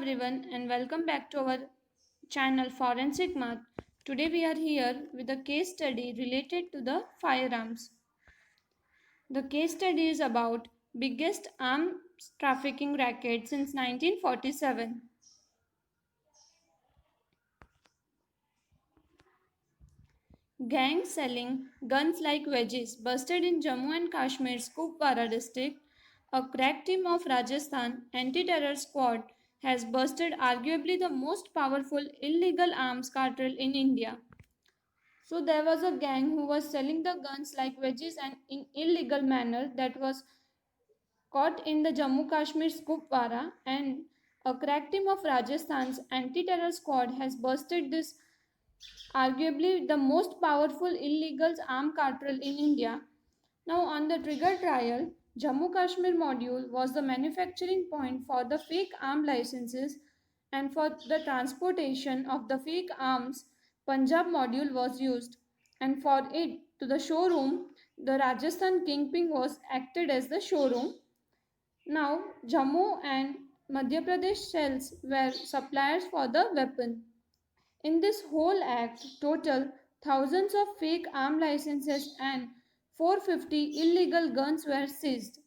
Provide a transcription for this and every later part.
everyone and welcome back to our channel Forensic Math. Today we are here with a case study related to the firearms. The case study is about biggest arms trafficking racket since 1947. Gangs selling guns like wedges busted in Jammu and Kashmir's Kupwara district. A crack team of Rajasthan anti-terror squad has busted arguably the most powerful illegal arms cartel in India. So there was a gang who was selling the guns like wedges and in illegal manner that was caught in the Jammu Kashmir's Kupwara, and a crack team of Rajasthan's anti-terror squad has busted this arguably the most powerful illegal arm cartel in India. Now, on the trigger trial, Jammu Kashmir module was the manufacturing point for the fake arm licenses, and for the transportation of the fake arms, Punjab module was used, and for it to the showroom, the Rajasthan kingpin was acted as the showroom. Now, Jammu and Madhya Pradesh cells were suppliers for the weapon. In this whole act, total thousands of fake arm licenses and 450 illegal guns were seized.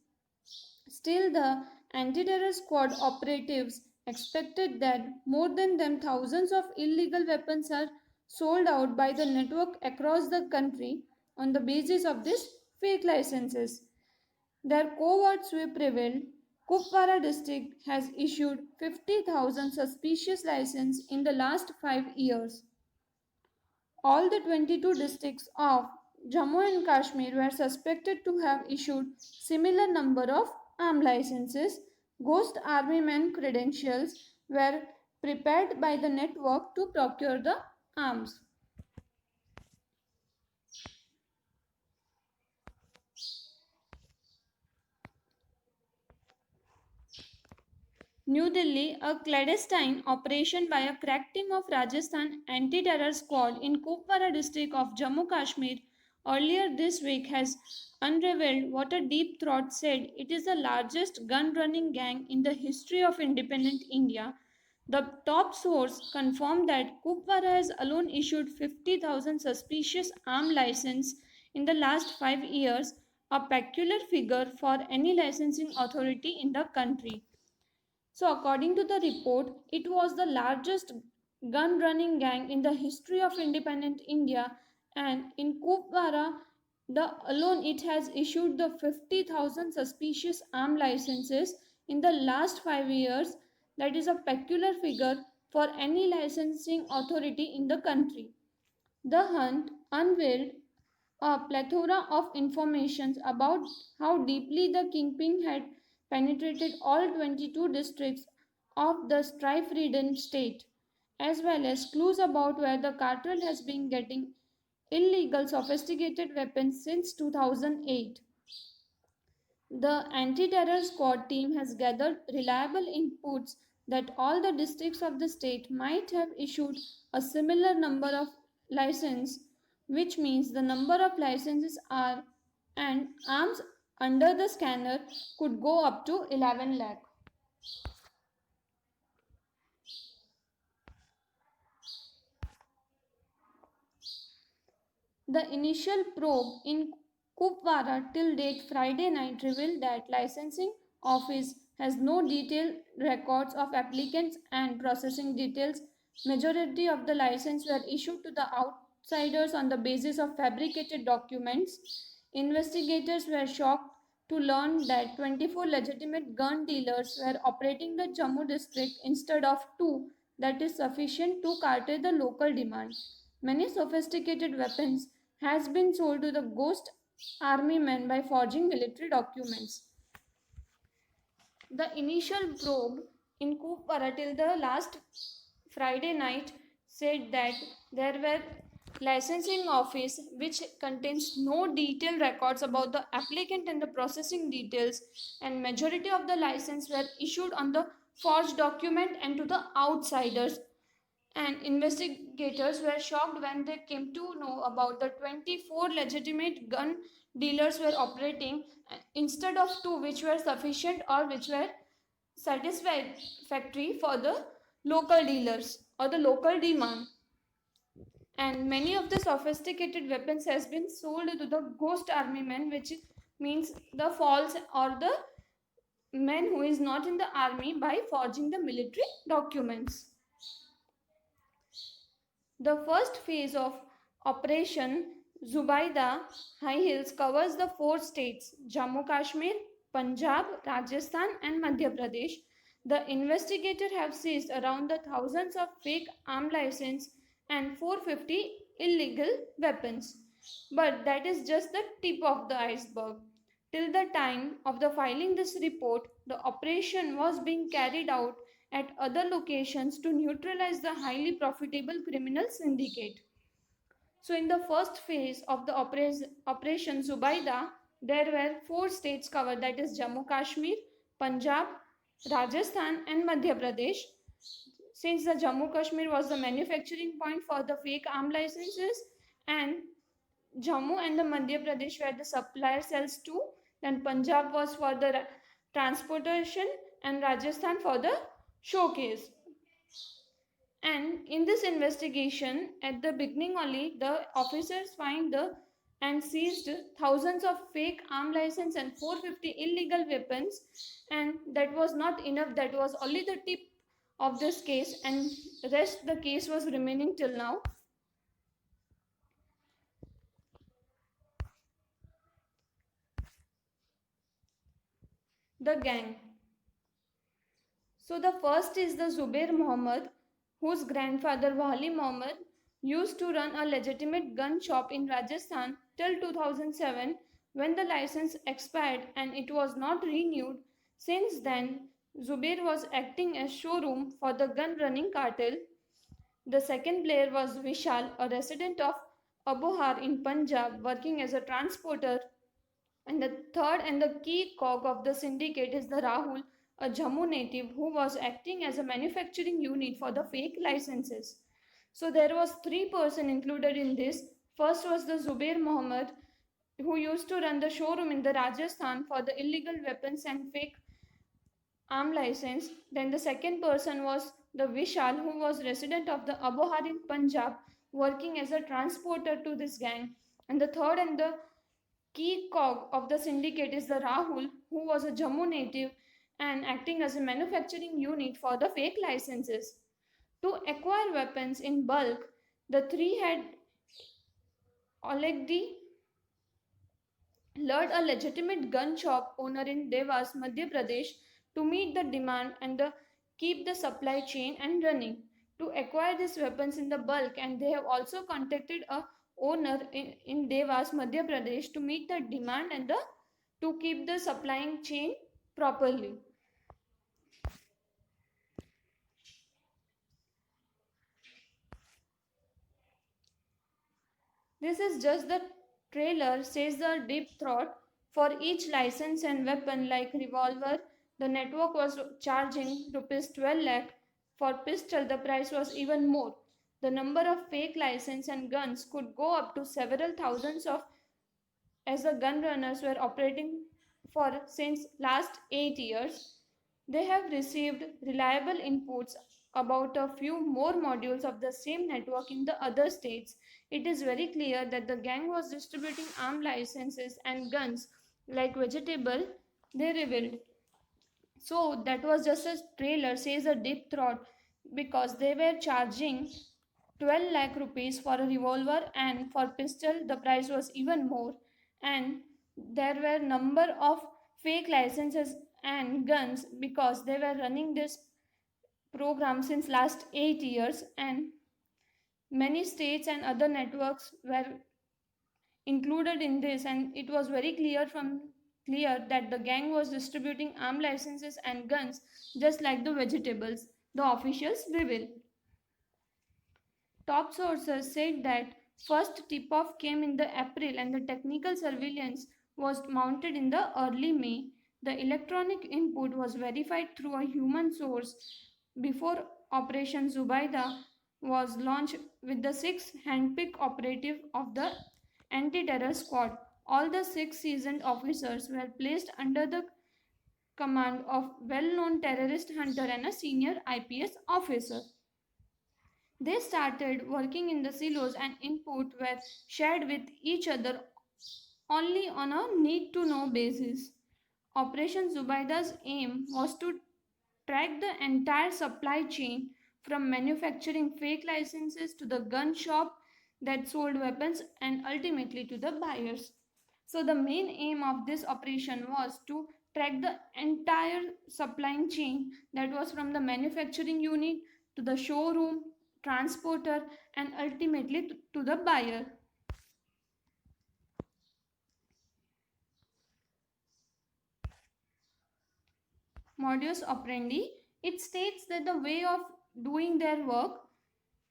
Still, the anti-terror squad operatives expected that more than them thousands of illegal weapons are sold out by the network across the country on the basis of these fake licenses. Their covert sweep revealed Kupwara district has issued 50,000 suspicious licenses in the last 5 years. All the 22 districts of Jammu and Kashmir were suspected to have issued similar number of arm licenses. Ghost army men credentials were prepared by the network to procure the arms. New Delhi, a clandestine operation by a crack team of Rajasthan anti-terror squad in Kupwara district of Jammu Kashmir earlier this week has unraveled what a deep throat said it is the largest gun-running gang in the history of independent India. The top source confirmed that Kupwara has alone issued 50,000 suspicious arm licenses in the last 5 years, a peculiar figure for any licensing authority in the country. So, according to the report, it was the largest gun running gang in the history of independent India, and in Kupwara, alone it has issued the 50,000 suspicious arm licenses in the last 5 years. That is a peculiar figure for any licensing authority in the country. The hunt unveiled a plethora of information about how deeply the kingpin had penetrated all 22 districts of the strife-ridden state, as well as clues about where the cartel has been getting illegal sophisticated weapons since 2008. The anti-terror squad team has gathered reliable inputs that all the districts of the state might have issued a similar number of licenses, which means the number of licenses are and arms under the scanner could go up to 11 lakh. The initial probe in Kupwara till date Friday night revealed that licensing office has no detailed records of applicants and processing details. Majority of the licenses were issued to the outsiders on the basis of fabricated documents. Investigators were shocked to learn that 24 legitimate gun dealers were operating the Jammu district instead of two, that is sufficient to cater the local demand. Many sophisticated weapons has been sold to the ghost army men by forging military documents. The initial probe in Kupwara till the last Friday night said that there were licensing office which contains no detailed records about the applicant and the processing details, and majority of the license were issued on the forged document and to the outsiders, and investigators were shocked when they came to know about the 24 legitimate gun dealers were operating instead of two which were sufficient or which were satisfactory for the local dealers or the local demand. And many of the sophisticated weapons has been sold to the ghost army men, which means the false or the men who is not in the army, by forging the military documents. The first phase of Operation Zubaida High Hills covers the four states Jammu Kashmir, Punjab, Rajasthan, and Madhya Pradesh. The investigators have seized around the thousands of fake arm license and 450 illegal weapons. But that is just the tip of the iceberg. Till the time of the filing this report, the operation was being carried out at other locations to neutralize the highly profitable criminal syndicate. So, in the first phase of the Operation Zubaida, there were four states covered, that is Jammu Kashmir, Punjab, Rajasthan, and Madhya Pradesh. Since the Jammu Kashmir was the manufacturing point for the fake arm licenses, and Jammu and the Madhya Pradesh were the supplier cells too, then Punjab was for the transportation, and Rajasthan for the showcase. And in this investigation, at the beginning only, the officers find the and seized thousands of fake arm license and 450 illegal weapons. And that was not enough. That was only the tip of this case, and rest the case was remaining till now. The gang. So the first is the Zubair Muhammad, whose grandfather Wali Muhammad used to run a legitimate gun shop in Rajasthan till 2007, when the license expired and it was not renewed. Since then, Zubair was acting as showroom for the gun running cartel. The second player was Vishal, a resident of Abohar in Punjab, working as a transporter. And the third and the key cog of the syndicate is the Rahul, a Jammu native who was acting as a manufacturing unit for the fake licenses. So there was three persons included in this. First was the Zubair Muhammad, who used to run the showroom in the Rajasthan for the illegal weapons and fake arm license. Then the second person was the Vishal, who was resident of the Abohar in Punjab, working as a transporter to this gang. And the third and the key cog of the syndicate is the Rahul, who was a Jammu native and acting as a manufacturing unit for the fake licenses. To acquire weapons in bulk, the three had already lured a legitimate gun shop owner in Devas, Madhya Pradesh, to meet the demand and keep the supply chain and running. To acquire these weapons in the bulk, and they have also contacted a owner in Devas, Madhya Pradesh, to meet the demand and to keep the supplying chain properly. This is just the trailer, says the deep throat. For each license and weapon like revolver, the network was charging rupees 12 lakh. For pistol, the price was even more. The number of fake license and guns could go up to several thousands of, as the gun runners were operating for since last 8 years. They have received reliable inputs about a few more modules of the same network in the other states. It is very clear that the gang was distributing armed licenses and guns like vegetable, they revealed. So that was just a trailer, says a deep throat, because they were charging 12 lakh rupees for a revolver, and for pistol the price was even more. And there were number of fake licenses and guns because they were running this program since last 8 years, and many states and other networks were included in this, and it was very clear that the gang was distributing armed licenses and guns just like the vegetables, the officials reveal. Top sources said that first tip-off came in the April and the technical surveillance was mounted in the early May. The electronic input was verified through a human source before Operation Zubaida was launched with the six handpicked operative of the anti-terror squad. All the six seasoned officers were placed under the command of well-known terrorist hunter and a senior IPS officer. They started working in the silos and input were shared with each other only on a need-to-know basis. Operation Zubaida's aim was to track the entire supply chain from manufacturing fake licenses to the gun shop that sold weapons and ultimately to the buyers. So, the main aim of this operation was to track the entire supply chain that was from the manufacturing unit to the showroom, transporter, and ultimately to the buyer. Modus operandi, it states that the way of doing their work.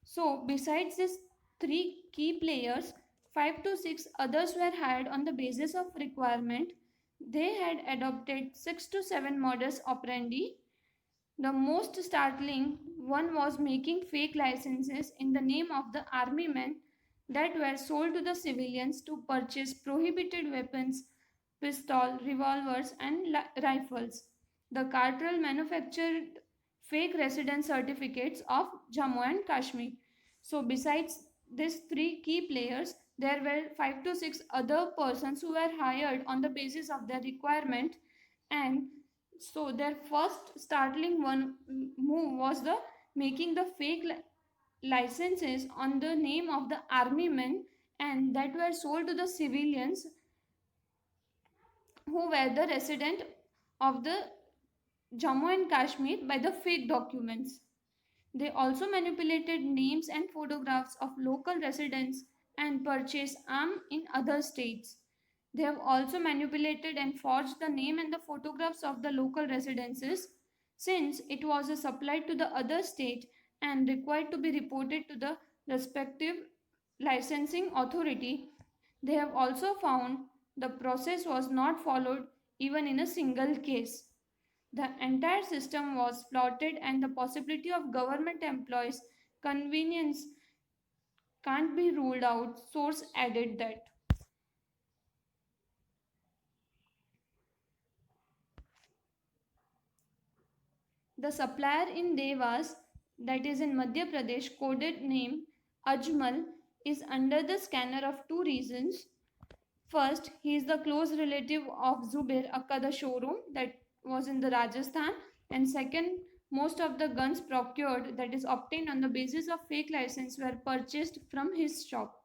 So, besides these three key players, 5 to 6 others were hired on the basis of requirement. They had adopted 6 to 7 modus operandi. The most startling one was making fake licenses in the name of the army men that were sold to the civilians to purchase prohibited weapons, pistols, revolvers, and rifles. The cartel manufactured fake residence certificates of Jammu and Kashmir. So, besides these three key players, there were 5 to 6 other persons who were hired on the basis of their requirement, and so their first startling one move was the making the fake licenses on the name of the army men and that were sold to the civilians who were the resident of the Jammu and Kashmir by the fake documents. They also manipulated names and photographs of local residents and purchased arms in other states. They have also manipulated and forged the name and the photographs of the local residences since it was a supplied to the other state and required to be reported to the respective licensing authority. They have also found the process was not followed even in a single case. The entire system was flouted and the possibility of government employees' convenience can't be ruled out. Source added that. The supplier in Devas, that is in Madhya Pradesh, coded name Ajmal, is under the scanner of two reasons. First, he is the close relative of Zubair Akka, the showroom that was in the Rajasthan. And second, most of the guns procured, that is obtained on the basis of fake license, were purchased from his shop.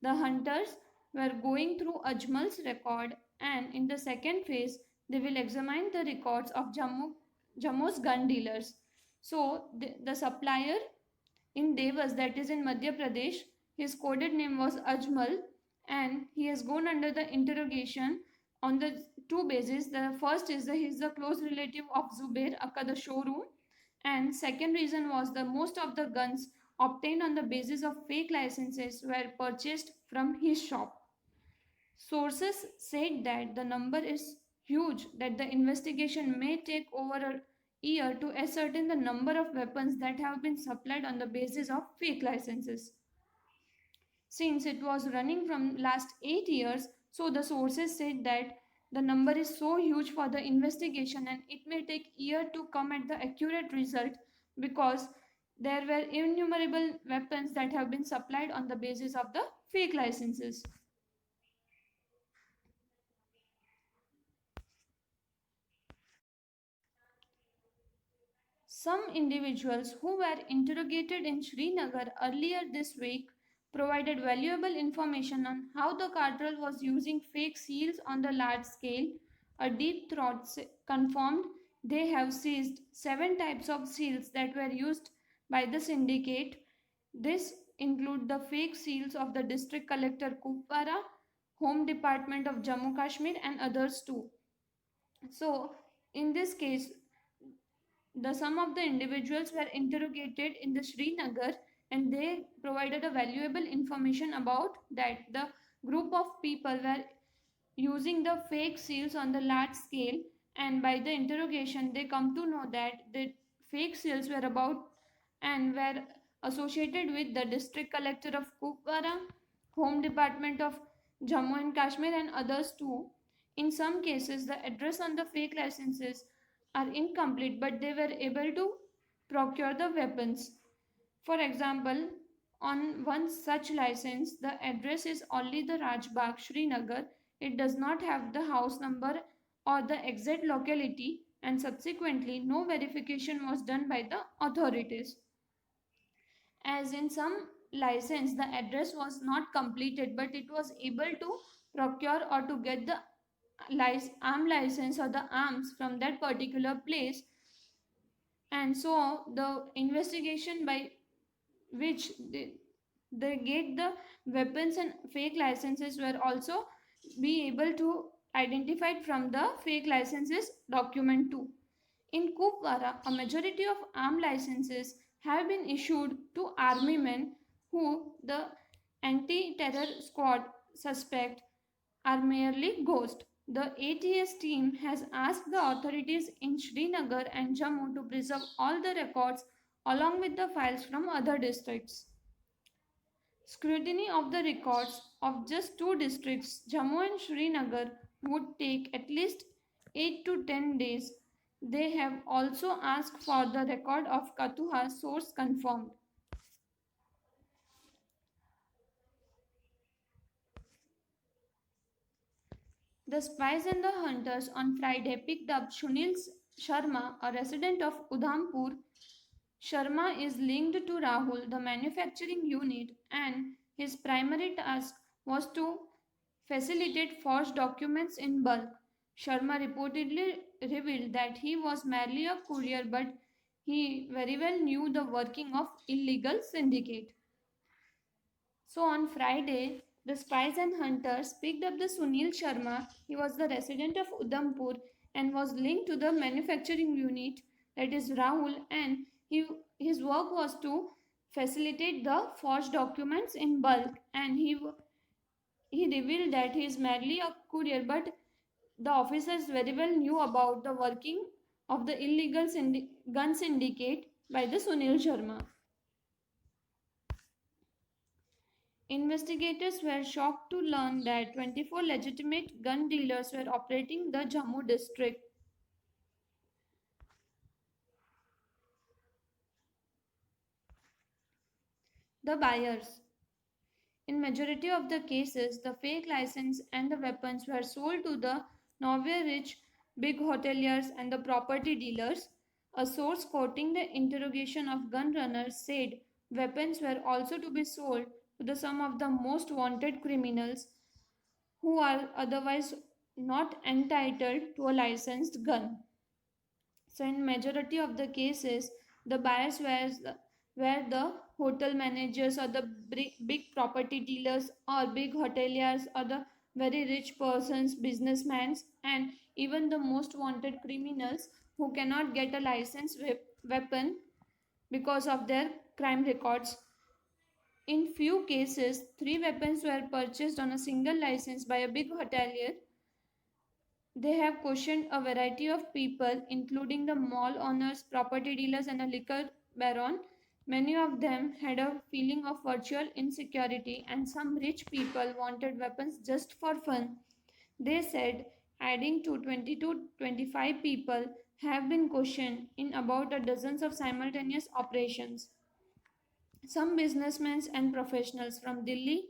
The hunters were going through Ajmal's record, and in the second phase, they will examine the records of Jammu's gun dealers. So, the supplier in Devas, that is in Madhya Pradesh, his coded name was Ajmal, and he has gone under the interrogation on the two bases. The first is that he is the close relative of Zubair Akka, the showroom, and second reason was the most of the guns obtained on the basis of fake licenses were purchased from his shop. Sources said that the number is huge, that the investigation may take over a year to ascertain the number of weapons that have been supplied on the basis of fake licenses. Since it was running from last 8 years, so the sources said that the number is so huge for the investigation and it may take year to come at the accurate result because there were innumerable weapons that have been supplied on the basis of the fake licenses. Some individuals who were interrogated in Srinagar earlier this week provided valuable information on how the cartel was using fake seals on the large scale. A deep throat confirmed they have seized 7 types of seals that were used by the syndicate. This include the fake seals of the district collector Kupwara, Home Department of Jammu Kashmir and others too. So in this case, the some of the individuals were interrogated in the Srinagar and they provided a valuable information about that the group of people were using the fake seals on the large scale, and by the interrogation they come to know that the fake seals were about and were associated with the district collector of Kupwara, home department of Jammu and Kashmir and others too. In some cases, the address on the fake licenses are incomplete, but they were able to procure the weapons. For example, on one such license, the address is only the Rajbagh, Srinagar. It does not have the house number or the exact locality, and subsequently, no verification was done by the authorities. As in some license, the address was not completed, but it was able to procure or to get the arm license or the arms from that particular place. And so the investigation by which they get the weapons and fake licenses were also be able to identified from the fake licenses document too. In Kupwara, a majority of armed licenses have been issued to army men who the anti-terror squad suspect are merely ghosts. The ATS team has asked the authorities in Srinagar and Jammu to preserve all the records along with the files from other districts. Scrutiny of the records of just two districts, Jammu and Srinagar, would take at least 8 to 10 days. They have also asked for the record of Kathuha source confirmed. The spies and the hunters on Friday picked up Shunil Sharma, a resident of Udhampur. Sharma is linked to Rahul, the manufacturing unit, and his primary task was to facilitate forged documents in bulk. Sharma reportedly revealed that he was merely a courier, but he very well knew the working of illegal syndicate. So on Friday, the spies and hunters picked up the Sunil Sharma. He was the resident of Udhampur and was linked to the manufacturing unit, that is Rahul, and his work was to facilitate the forged documents in bulk, and he revealed that he is merely a courier, but the officers very well knew about the working of the illegal gun syndicate by the Sunil Sharma. Investigators were shocked to learn that 24 legitimate gun dealers were operating the Jammu district. The buyers. In majority of the cases, the fake license and the weapons were sold to the nowhere rich big hoteliers and the property dealers. A source quoting the interrogation of gun runners said weapons were also to be sold to some of the most wanted criminals who are otherwise not entitled to a licensed gun. So in majority of the cases, the buyers were the hotel managers or the big property dealers or big hoteliers or the very rich persons, businessmen, and even the most wanted criminals who cannot get a licensed weapon because of their crime records. In few cases, three weapons were purchased on a single license by a big hotelier. They have questioned a variety of people, including the mall owners, property dealers, and a liquor baron. Many of them had a feeling of virtual insecurity, and some rich people wanted weapons just for fun. They said, adding to 20 to 25 people have been questioned in about a dozens of simultaneous operations. Some businessmen and professionals from Delhi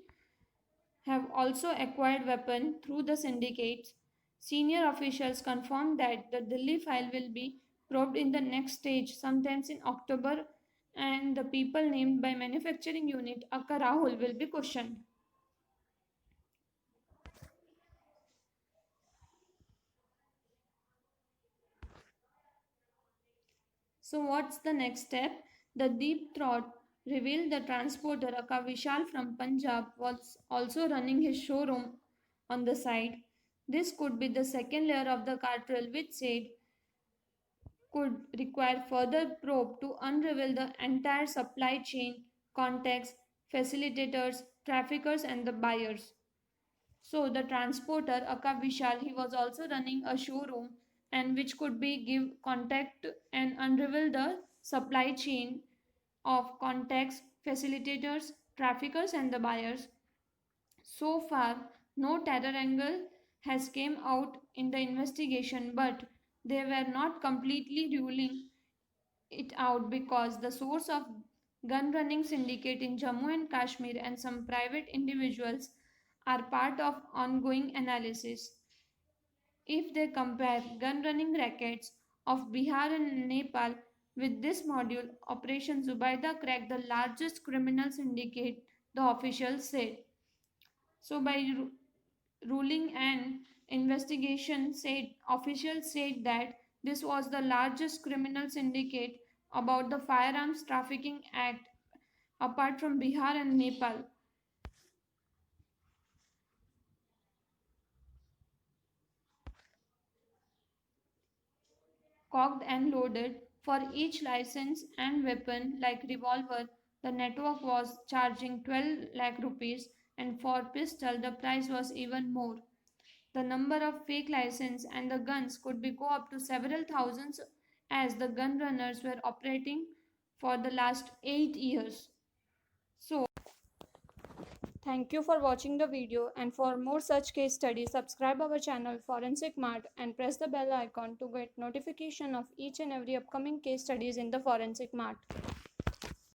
have also acquired weapons through the syndicates. Senior officials confirmed that the Delhi file will be probed in the next stage, sometimes in October, and the people named by manufacturing unit Akka Rahul will be questioned. So what's the next step? The Deep Throat revealed the transporter Akka Vishal from Punjab was also running his showroom on the side. This could be the second layer of the cartel, which said could require further probe to unravel the entire supply chain, contacts, facilitators, traffickers, and the buyers. So the transporter Akka Vishal, he was also running a showroom, and which could be give contact and unravel the supply chain of contacts, facilitators, traffickers, and the buyers. So far, no terror angle has came out in the investigation, but they were not completely ruling it out because the source of gun running syndicate in Jammu and Kashmir and some private individuals are part of ongoing analysis. If they compare gun running rackets of Bihar and Nepal with this module, Operation Zubaida cracked the largest criminal syndicate, the officials said. So, by ruling and investigation said officials said that this was the largest criminal syndicate about the firearms trafficking act apart from Bihar and Nepal. Cocked and loaded for each license and weapon like revolver, the network was charging 12 lakh rupees, and for pistol the price was even more. The number of fake license and the guns could be go up to several thousands as the gun runners were operating for the last 8 years. So, thank you for watching the video, and for more such case studies subscribe our channel Forensic Mart and press the bell icon to get notification of each and every upcoming case studies in the Forensic Mart.